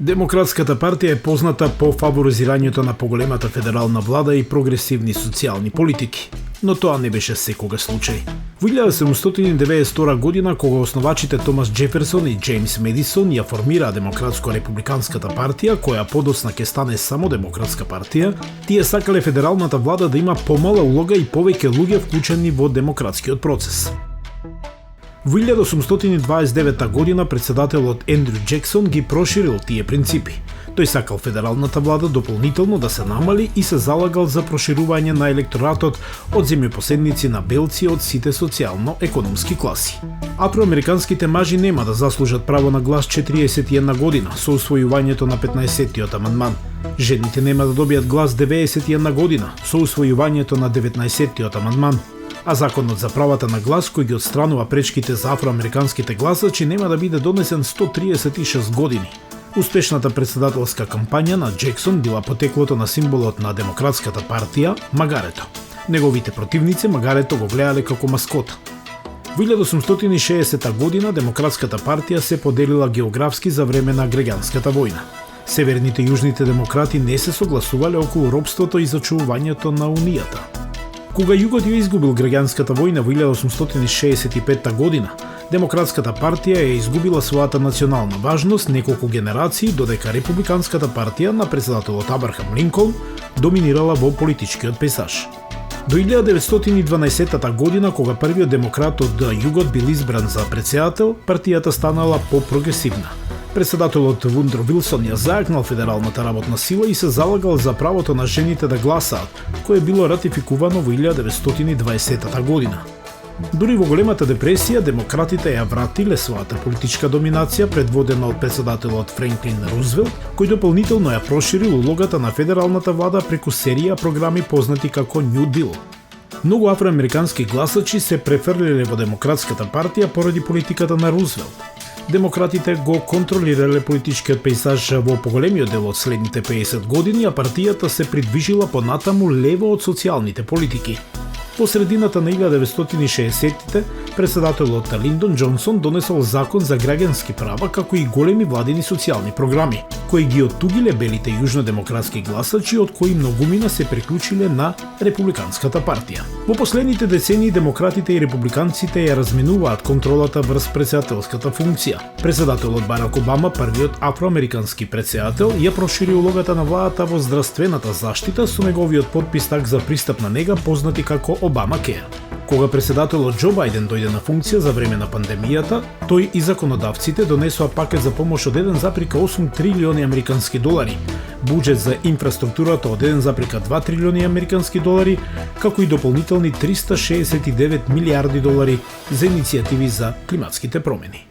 Демократската партија е позната по фаворизирањето на поголемата федерална влада и прогресивни социјални политики. Но тоа не беше секогаш случај. Во 1792 година, кога основачите Томас Џеферсон и Џејмс Медисон ја формираа Демократско-републиканската партија, која подоцна ќе стане само Демократска партија, тие сакале федералната влада да има помала улога и повеќе луѓе вклучени во демократскиот процес. Во 1829 година председателот Ендрю Џексон ги проширил тие принципи. Тој сакал федералната влада дополнително да се намали и се залагал за проширување на електоратот од земјопоседници на белци од сите социјално-економски класи. Афроамериканските мажи нема да заслужат право на глас 41 година со усвојувањето на 15-тиот амандман. Жените нема да добијат глас 91 година со усвојувањето на 19-тиот амандман. А законот за правата на глас, кој ги отстранува пречките за афроамериканските гласачи, нема да биде донесен 136 години. Успешната председателска кампања на Џексон била потеклото на символот на Демократската партија – магарето. Неговите противници магарето го влеале како маскота. Во 1860 година Демократската партија се поделила географски за време на граѓанската војна. Северните и јужните демократи не се согласувале околу робството и зачувувањето на унијата. Кога југот ја изгубил граѓанската војна во 1865 година, Демократската партија е изгубила својата национална важност неколку генерации, додека Републиканската партија на председателот Абрахам Линколн доминирала во политичкиот пейзаж. До 1912 година, кога првиот демократ од југот бил избран за председател, партијата станала по-прогресивна. Председателот Вудро Вилсон ја зајакнал федералната работна сила и се залагал за правото на жените да гласаат, кое било ратификувано во 1920 година. Дури во големата депресија, демократите ја вратиле својата политичка доминација, предводена од председателот Франклин Рузвелт, кој дополнително ја проширил улогата на федералната влада преку серија програми познати како New Deal. Многу афроамерикански гласачи се префрлиле во Демократската партија поради политиката на Рузвелт. Демократите го контролирале политичкиот пейзаж во поголемиот дел од следните 50 години, а партијата се придвижила понатаму лево од социјалните политики. Во средината на 1960-тите, председателот Линдон Џонсон донесол закон за граѓански права, како и големи владини социјални програми, кои ги оттугиле белите јужнодемократски гласачи, од кои многумина се приклучиле на Републиканската партија. Во последните децении демократите и републиканците ја разменуваат контролата врз председателската функција. Председателот Барак Обама, првиот афроамерикански председател, ја прошири улогата на владата во здравствената заштита со неговиот потпис за пристапна нега, познати како Обамакеа. Кога председателот Џо Бајден дојде на функција за време на пандемијата, тој и законодавците донесоа пакет за помош од 1,8 трилиони американски долари, буџет за инфраструктурата од 1,2 трилиони американски долари, како и дополнителни 369 милиарди долари за иницијативи за климатските промени.